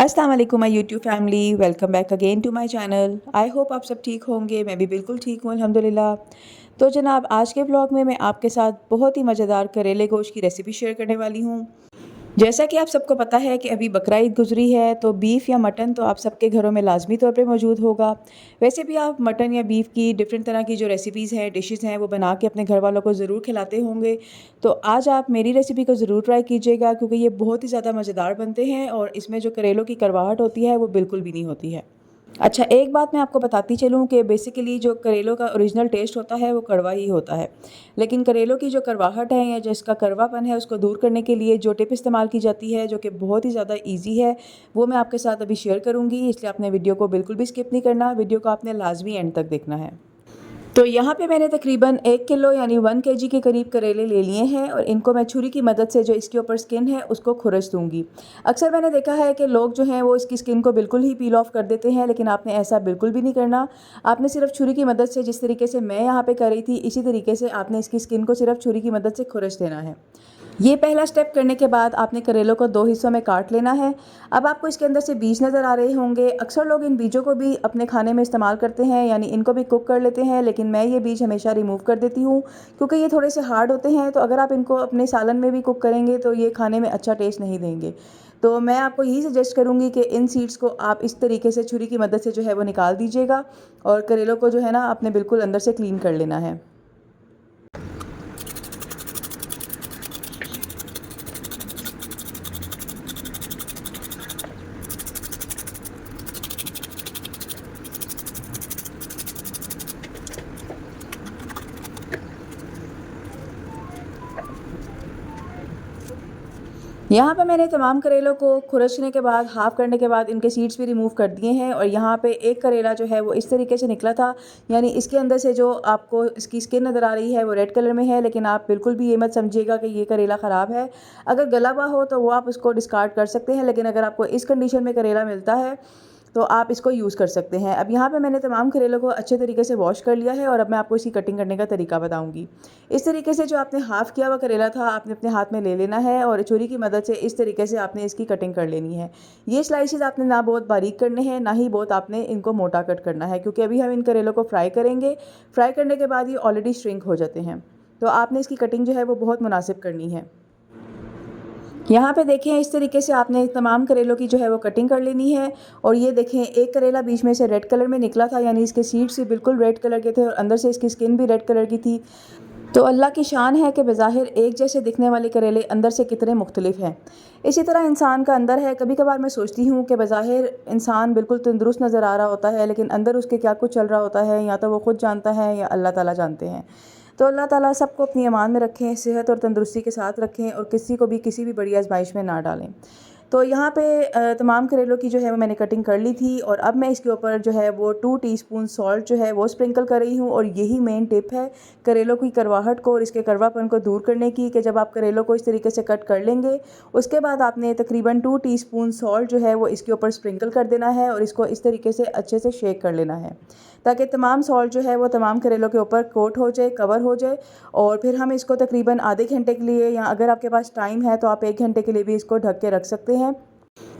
अस्सलाम वालेकुम my YouTube family, welcome back again to my channel. I hope आप सब ठीक होंगे। मैं भी बिल्कुल ठीक हूँ अल्हम्दुलिल्लाह। तो जनाब, आज के ब्लॉग में मैं आपके साथ बहुत ही मज़ेदार करेले गोश्त की रेसिपी शेयर करने वाली हूँ। जैसा कि आप सबको पता है कि अभी बकरा ईद गुजरी है, तो बीफ़ या मटन तो आप सबके घरों में लाजमी तौर पे मौजूद होगा। वैसे भी आप मटन या बीफ़ की डिफरेंट तरह की जो रेसिपीज़ हैं, डिशेज़ हैं, वो बना के अपने घर वालों को ज़रूर खिलाते होंगे। तो आज आप मेरी रेसिपी को ज़रूर ट्राई कीजिएगा, क्योंकि ये बहुत ही ज़्यादा मज़ेदार बनते हैं और इसमें जो करेलों की कड़वाहट होती है वो बिल्कुल भी नहीं होती है। अच्छा, एक बात मैं आपको बताती चलूँ कि बेसिकली जो करेलों का ओरिजिनल टेस्ट होता है वो कड़वा ही होता है। लेकिन करेलों की जो कड़वाहट है या जो इसका कड़वापन है, उसको दूर करने के लिए जो टिप इस्तेमाल की जाती है, जो कि बहुत ही ज़्यादा ईज़ी है, वो मैं आपके साथ अभी शेयर करूँगी। इसलिए आपने वीडियो को बिल्कुल भी स्किप नहीं करना, वीडियो को आपने लाजमी एंड तक देखना है। तो यहाँ पे मैंने तकरीबन 1 किलो यानी 1 केजी के करीब करेले ले लिए हैं और इनको मैं छुरी की मदद से जो इसके ऊपर स्किन है उसको खुरच दूँगी। अक्सर मैंने देखा है कि लोग जो हैं वो इसकी स्किन को बिल्कुल ही पील ऑफ कर देते हैं, लेकिन आपने ऐसा बिल्कुल भी नहीं करना। आपने सिर्फ छुरी की मदद से, जिस तरीके से मैं यहाँ पे कर रही थी, इसी तरीके से आपने इसकी स्किन को सिर्फ छुरी की मदद से खुरच देना है। ये पहला स्टेप करने के बाद आपने करेलों को 2 हिस्सों में काट लेना है। अब आपको इसके अंदर से बीज नज़र आ रहे होंगे। अक्सर लोग इन बीजों को भी अपने खाने में इस्तेमाल करते हैं, यानी इनको भी कुक कर लेते हैं, लेकिन मैं ये बीज हमेशा रिमूव कर देती हूँ, क्योंकि ये थोड़े से हार्ड होते हैं। तो अगर आप इनको अपने सालन में भी कुक करेंगे तो ये खाने में अच्छा टेस्ट नहीं देंगे। तो मैं आपको यही सजेस्ट करूँगी कि इन सीड्स को आप इस तरीके से छुरी की मदद से जो है वो निकाल दीजिएगा और करेलों को जो है ना आपने बिल्कुल अंदर से क्लीन कर लेना है। यहाँ पे मैंने तमाम करेलों को खुरचने के बाद, हाफ़ करने के बाद इनके सीड्स भी रिमूव कर दिए हैं और यहाँ पे एक करेला जो है वो इस तरीके से निकला था, यानी इसके अंदर से जो आपको इसकी स्किन नज़र आ रही है वो रेड कलर में है। लेकिन आप बिल्कुल भी ये मत समझिएगा कि ये करेला ख़राब है। अगर गला हुआ हो तो वो आप उसको डिस्कार्ड कर सकते हैं, लेकिन अगर आपको इस कंडीशन में करेला मिलता है तो आप इसको यूज़ कर सकते हैं। अब यहाँ पे मैंने तमाम करेलों को अच्छे तरीके से वॉश कर लिया है और अब मैं आपको इसकी कटिंग करने का तरीका बताऊँगी। इस तरीके से जो आपने हाफ़ किया हुआ करेला था, आपने अपने हाथ में ले लेना है और छुरी की मदद से इस तरीके से आपने इसकी कटिंग कर लेनी है। ये स्लाइसेस आपने ना बहुत बारीक करने हैं, ना ही बहुत आपने इनको मोटा कट करना है, क्योंकि अभी हम इन करेलों को फ्राई करेंगे। फ्राई करने के बाद ये ऑलरेडी श्रिंक हो जाते हैं। तो आपने इसकी कटिंग जो है वो बहुत मुनासिब करनी है। यहाँ पे देखें, इस तरीके से आपने तमाम करेलों की जो है वो कटिंग कर लेनी है। और ये देखें, एक करेला बीच में से रेड कलर में निकला था, यानी इसके सीड्स भी बिल्कुल रेड कलर के थे और अंदर से इसकी स्किन भी रेड कलर की थी। तो अल्लाह की शान है कि बज़ाहिर एक जैसे दिखने वाले करेले अंदर से कितने मुख्तलिफ हैं। इसी तरह इंसान का अंदर है। कभी कभार मैं सोचती हूँ कि बज़ाहिर इंसान बिल्कुल तंदुरुस्त नज़र आ रहा होता है, लेकिन अंदर उसके क्या कुछ चल रहा होता है, या तो वो खुद जानता है या अल्लाह ताला जानते हैं। तो अल्लाह ताला सबको अपनी अमान में रखें, सेहत और तंदुरुस्ती के साथ रखें और किसी को भी किसी भी बड़ी आजमाइश में ना डालें। तो यहाँ पे तमाम करेलों की जो है वो मैंने कटिंग कर ली थी और अब मैं इसके ऊपर जो है वो 2 टीस्पून सॉल्ट जो है वो स्प्रिंकल कर रही हूँ। और यही मेन टिप है करेलों की करवाहट को और इसके कड़वापन को दूर करने की, कि जब आप करेलों को इस तरीके से कट कर लेंगे, उसके बाद आपने तकरीबन 2 टीस्पून सॉल्ट जो है वो इसके ऊपर स्प्रिंकल कर देना है और इसको इस तरीके से अच्छे से शेक कर लेना है, ताकि तमाम सॉल्ट जो है वो तमाम करेलों के ऊपर कोट हो जाए, कवर हो जाए। और फिर हम इसको तकरीबन आधे घंटे के लिए, या अगर आपके पास टाइम है तो आप 1 घंटे के लिए भी इसको ढक के रख सकते हैं।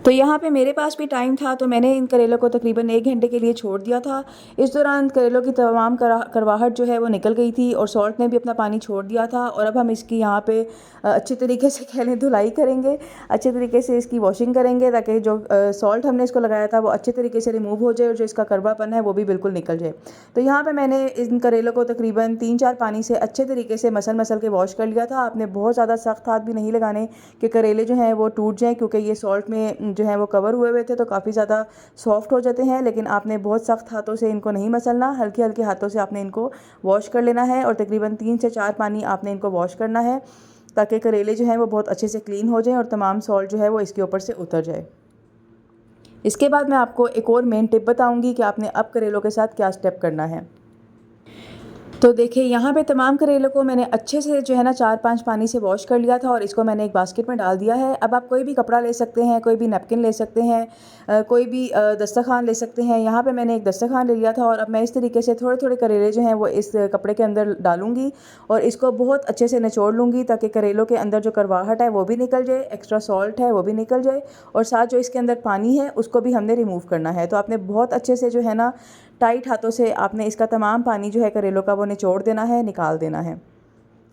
तो यहाँ पे मेरे पास भी टाइम था, तो मैंने इन करेलों को तकरीबन 1 घंटे के लिए छोड़ दिया था। इस दौरान करेलों की तमाम करवाहट जो है वो निकल गई थी और सॉल्ट ने भी अपना पानी छोड़ दिया था। और अब हम इसकी यहाँ पे अच्छे तरीके से कह लें धुलाई करेंगे, अच्छे तरीके से इसकी वॉशिंग करेंगे, ताकि जो सॉल्ट हमने इसको लगाया था वो अच्छे तरीके से रिमूव हो जाए और जो इसका कड़वापन है वो भी बिल्कुल निकल जाए। तो यहाँ पर मैंने इन करेलों को तकरीबन 3-4 पानी से अच्छे तरीके से मसल मसल के वॉश कर लिया था। आपने बहुत ज़्यादा सख्त हाथ भी नहीं लगाने कि करेले जो हैं वो टूट जाएँ, क्योंकि ये सॉल्ट में जो है वो कवर हुए हुए थे तो काफ़ी ज़्यादा सॉफ्ट हो जाते हैं। लेकिन आपने बहुत सख्त हाथों से इनको नहीं मसलना, हल्के हल्के हाथों से आपने इनको वॉश कर लेना है और तकरीबन 3 से 4 पानी आपने इनको वॉश करना है, ताकि करेले जो हैं वो बहुत अच्छे से क्लीन हो जाएं और तमाम सॉल्ट जो है वो इसके ऊपर से उतर जाए। इसके बाद मैं आपको एक और मेन टिप बताऊंगी कि आपने अब करेलों के साथ क्या स्टेप करना है। तो देखिए यहाँ पे तमाम करेलों को मैंने अच्छे से जो है ना 4-5 पानी से वॉश कर लिया था और इसको मैंने एक बास्केट में डाल दिया है। अब आप कोई भी कपड़ा ले सकते हैं, कोई भी नैपकिन ले सकते हैं, कोई भी दस्तरखान ले सकते हैं। यहाँ पे मैंने एक दस्तरखान ले लिया था और अब मैं इस तरीके से थोड़े-थोड़े करेले जो हैं वो इस कपड़े के अंदर डालूँगी और इसको बहुत अच्छे से निचोड़ लूँगी ताकि करेलों के अंदर जो करवाहट है वो भी निकल जाए, एक्स्ट्रा सॉल्ट है वो भी निकल जाए और साथ जो इसके अंदर पानी है उसको भी हमने रिमूव करना है। तो आपने बहुत अच्छे से जो है ना टाइट हाथों से आपने इसका तमाम पानी जो है करेलों का वो निचोड़ देना है, निकाल देना है।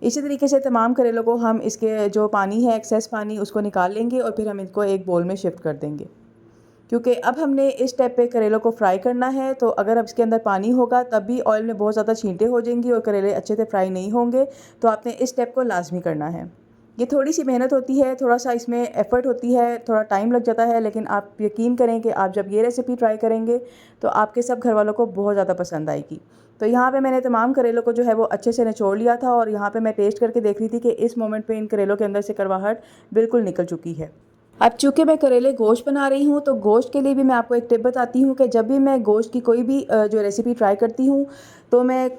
इसी तरीके से तमाम करेलों को हम इसके जो पानी है एक्सेस पानी उसको निकाल लेंगे और फिर हम इनको एक बोल में शिफ्ट कर देंगे, क्योंकि अब हमने इस स्टेप पे करेलों को फ्राई करना है। तो अगर अब इसके अंदर पानी होगा तब भी ऑयल में बहुत ज़्यादा छींटे हो जाएंगी और करेले अच्छे से फ्राई नहीं होंगे। तो आपने इस स्टेप को लाजमी करना है। ये थोड़ी सी मेहनत होती है, थोड़ा सा इसमें एफ़र्ट होती है, थोड़ा टाइम लग जाता है, लेकिन आप यकीन करें कि आप जब ये रेसिपी ट्राई करेंगे तो आपके सब घर वालों को बहुत ज़्यादा पसंद आएगी। तो यहाँ पे मैंने तमाम करेलों को जो है वो अच्छे से निचोड़ लिया था और यहाँ पे मैं टेस्ट करके देख रही थी कि इस मोमेंट पे इन करेलों के अंदर से कड़वाहट बिल्कुल निकल चुकी है। अब चूँकि मैं करेले गोश्त बना रही हूँ तो गोश्त के लिए भी मैं आपको एक टिप बताती हूँ कि जब भी मैं गोश्त की कोई भी जो रेसिपी ट्राई करती हूँ तो मैं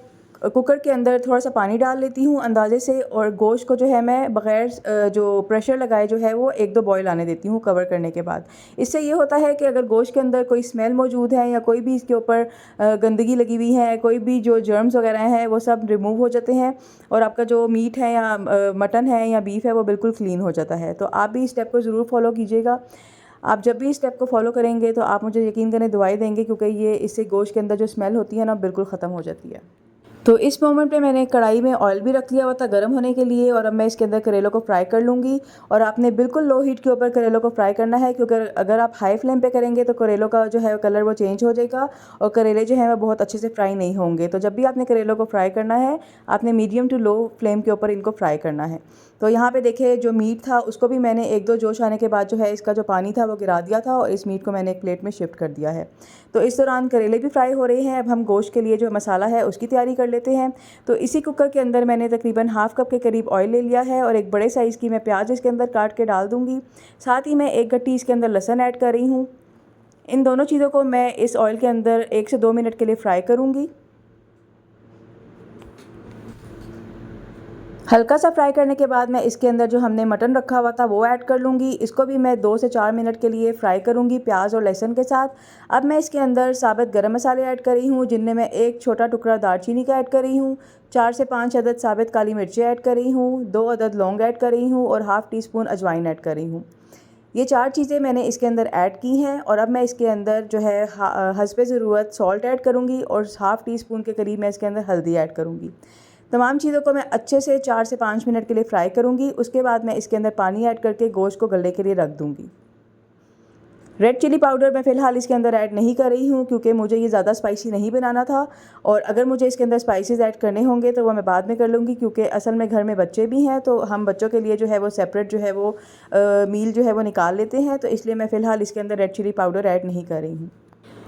कुकर के अंदर थोड़ा सा पानी डाल लेती हूँ अंदाज़े से और गोश्त को जो है मैं बग़ैर जो प्रेशर लगाए जो है वो 1-2 बॉयल आने देती हूँ कवर करने के बाद। इससे ये होता है कि अगर गोश्त के अंदर कोई स्मेल मौजूद है या कोई भी इसके ऊपर गंदगी लगी हुई है, कोई भी जो जर्म्स वगैरह हैं वो सब रिमूव हो जाते हैं और आपका जो मीट है या मटन है या बीफ है वो बिल्कुल क्लीन हो जाता है। तो आप भी इस स्टेप को ज़रूर फॉलो कीजिएगा। आप जब भी इस स्टेप को फॉलो करेंगे तो आप मुझे यकीन करें दुआएं देंगे, क्योंकि ये इससे गोश्त के अंदर जो स्मेल होती है ना बिल्कुल ख़त्म हो जाती है। तो इस मोमेंट पे मैंने कढ़ाई में ऑयल भी रख लिया हुआ था गर्म होने के लिए और अब मैं इसके अंदर करेलों को फ्राई कर लूँगी। और आपने बिल्कुल लो हीट के ऊपर करेलों को फ्राई करना है, क्योंकि अगर आप हाई फ्लेम पे करेंगे तो करेलों का जो है कलर वो चेंज हो जाएगा और करेले जो हैं वो बहुत अच्छे से फ्राई नहीं होंगे। तो जब भी आपने करेलों को फ्राई करना है आपने मीडियम टू लो फ्लेम के ऊपर इनको फ्राई करना है। तो यहाँ पे देखिए जो मीट था उसको भी मैंने 1-2 जोश आने के बाद जो है इसका जो पानी था वो गिरा दिया था और इस मीट को मैंने एक प्लेट में शिफ्ट कर दिया है। तो इस दौरान करेले भी फ्राई हो रहे हैं। अब हम गोश्त के लिए जो मसाला है उसकी तैयारी कर लेते हैं। तो इसी कुकर के अंदर मैंने तकरीबन हाफ़ कप के करीब ऑयल ले लिया है और एक बड़े साइज़ की मैं प्याज इसके अंदर काट के डाल दूँगी। साथ ही मैं 1 गट्टी इसके अंदर लहसुन ऐड कर रही हूँ। इन दोनों चीज़ों को मैं इस ऑयल के अंदर 1 से 2 मिनट के लिए फ्राई करूँगी। हल्का सा फ्राई करने के बाद मैं इसके अंदर जो हमने मटन रखा हुआ था वो ऐड कर लूँगी। इसको भी मैं 2 से 4 मिनट के लिए फ्राई करूँगी प्याज और लहसुन के साथ। अब मैं इसके अंदर साबित गरम मसाले ऐड कर रही हूँ, जिनमें मैं 1 छोटा टुकड़ा दालचीनी का ऐड कर रही हूँ, 4 से 5 अदद साबित काली मिर्चें ऐड कर रही हूँ, 2 अदद लौंग ऐड कर रही हूँ और हाफ़ टी स्पून अजवाइन ऐड कर रही हूँ। ये 4 चीज़ें मैंने इसके अंदर ऐड की हैं और अब मैं इसके अंदर जो है हस्बे ज़रूरत सॉल्ट ऐड करूँगी और हाफ़ टी स्पून के करीब मैं इसके अंदर हल्दी ऐड करूँगी। तमाम चीज़ों को मैं अच्छे से 4 से 5 मिनट के लिए फ्राई करूँगी। उसके बाद मैं इसके अंदर पानी ऐड करके गोश्त को गलने के लिए रख दूँगी। रेड चिली पाउडर मैं फ़िलहाल इसके अंदर ऐड नहीं कर रही हूँ, क्योंकि मुझे ये ज़्यादा स्पाइसी नहीं बनाना था और अगर मुझे इसके अंदर स्पाइसेस ऐड करने होंगे तो वो मैं बाद में कर लूँगी, क्योंकि असल में घर में बच्चे भी हैं तो हम बच्चों के लिए जो है वो सेपरेट जो है वो मील जो है वो निकाल लेते हैं। तो इसलिए मैं फ़िलहाल इसके अंदर रेड चिली पाउडर ऐड नहीं कर रही हूँ।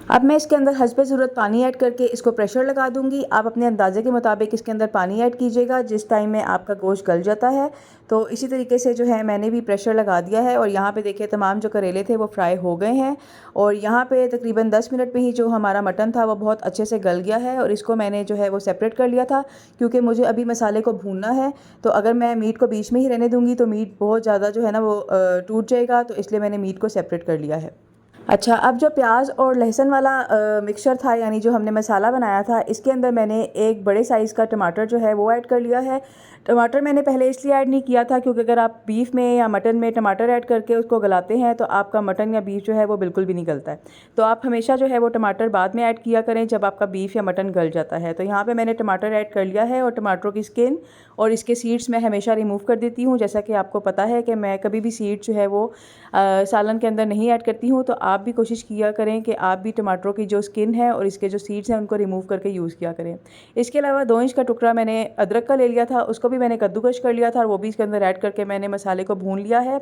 अब मैं इसके अंदर हस्बे ज़रूरत पानी ऐड करके इसको प्रेशर लगा दूंगी। आप अपने अंदाज़े के मुताबिक इसके अंदर पानी ऐड कीजिएगा जिस टाइम में आपका गोश्त गल जाता है। तो इसी तरीके से जो है मैंने भी प्रेशर लगा दिया है और यहाँ पे देखिए तमाम जो करेले थे वो फ्राई हो गए हैं और यहाँ पे तकरीबन 10 मिनट में ही जो हमारा मटन था वो बहुत अच्छे से गल गया है और इसको मैंने जो है वो सेपरेट कर लिया था, क्योंकि मुझे अभी मसाले को भूनना है। तो अगर मैं मीट को बीच में ही रहने दूँगी तो मीट बहुत ज़्यादा जो है ना वो टूट जाएगा, तो इसलिए मैंने मीट को सेपरेट कर लिया है। अच्छा, अब जो प्याज और लहसुन वाला मिक्सचर था, यानी जो हमने मसाला बनाया था, इसके अंदर मैंने एक बड़े साइज़ का टमाटर जो है वो ऐड कर लिया है। टमाटर मैंने पहले इसलिए ऐड नहीं किया था क्योंकि अगर आप बीफ में या मटन में टमाटर ऐड करके उसको गलाते हैं तो आपका मटन या बीफ जो है वो बिल्कुल भी नहीं गलता है। तो आप हमेशा जो है वो टमाटर बाद में ऐड किया करें जब आपका बीफ या मटन गल जाता है। तो यहाँ पे मैंने टमाटर ऐड कर लिया है और टमाटरों की स्किन और इसके सीड्स मैं हमेशा रिमूव कर देती हूँ। जैसा कि आपको पता है कि मैं कभी भी सीड जो है वो सालन के अंदर नहीं ऐड करती हूँ। तो आप भी कोशिश किया करें कि आप भी टमाटरों की जो स्किन है और इसके जो सीड्स हैं उनको रिमूव करके यूज़ किया करें। इसके अलावा 2 इंच का टुकड़ा मैंने अदरक का ले लिया था, उसको भी मैंने कद्दूकश कर लिया था और वो भी इसके अंदर ऐड करके मैंने मसाले को भून लिया है।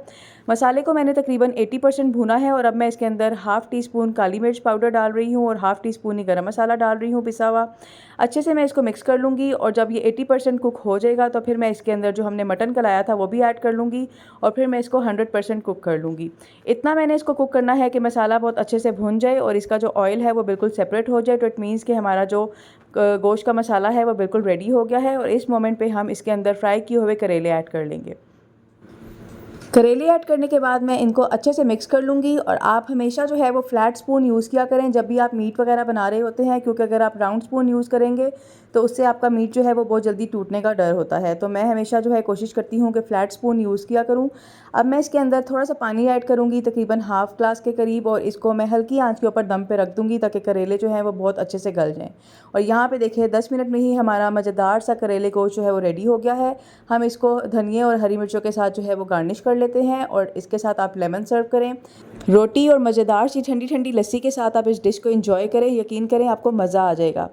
मसाले को मैंने तकरीबन 80% भूना है और अब मैं इसके अंदर हाफ़ टी स्पून काली मिर्च पाउडर डाल रही हूँ और हाफ़ टी स्पून ही गरम मसाला डाल रही हूँ पिसा हुआ। अच्छे से मैं इसको मिक्स कर लूँगी और जब ये 80% कुक हो जाएगा तो फिर मैं इसके अंदर जो हमने मटन गलाया था वो भी ऐड कर लूँगी और फिर मैं इसको 100% कुक कर लूँगी। इतना मैंने इसको कुक करना है कि मसाला बहुत अच्छे से भुन जाए और इसका जो ऑयल है वो बिल्कुल सेपरेट हो जाए। तो इट मीन्स कि हमारा जो गोश्त का मसाला है वो बिल्कुल रेडी हो गया है और इस मोमेंट पे हम इसके अंदर फ्राई किए हुए करेले ऐड कर लेंगे। करेले ऐड करने के बाद मैं इनको अच्छे से मिक्स कर लूँगी और आप हमेशा जो है वो फ्लैट स्पून यूज़ किया करें जब भी आप मीट वगैरह बना रहे होते हैं, क्योंकि अगर आप राउंड स्पून यूज़ करेंगे तो उससे आपका मीट जो है वो बहुत जल्दी टूटने का डर होता है। तो मैं हमेशा जो है कोशिश करती हूँ कि फ़्लैट स्पून यूज़ किया करूँ। अब मैं इसके अंदर थोड़ा सा पानी ऐड करूँगी, तकरीबन हाफ़ ग्लास के करीब, और इसको मैं हल्की आंच के ऊपर दम पे रख दूँगी ताकि करेले जो हैं वो बहुत अच्छे से गल जाएँ। और यहाँ पे देखिए 10 मिनट में ही हमारा मज़ेदार सा करेले गोश्त जो है वो रेडी हो गया है। हम इसको धनिए और हरी मिर्चों के साथ जो है वो गार्निश कर लेते हैं और इसके साथ आप लेमन सर्व करें। रोटी और मज़ेदार सी ठंडी ठंडी लस्सी के साथ आप इस डिश को एंजॉय करें, यकीन करें आपको मज़ा आ जाएगा।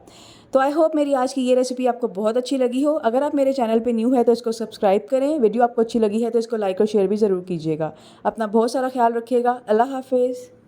तो आई होप मेरी आज की ये रेसिपी आपको बहुत अच्छी लगी हो। अगर आप मेरे चैनल पे न्यू है तो इसको सब्सक्राइब करें। वीडियो आपको अच्छी लगी है तो इसको लाइक और शेयर भी ज़रूर कीजिएगा। अपना बहुत सारा ख्याल रखिएगा। अल्लाह हाफिज़।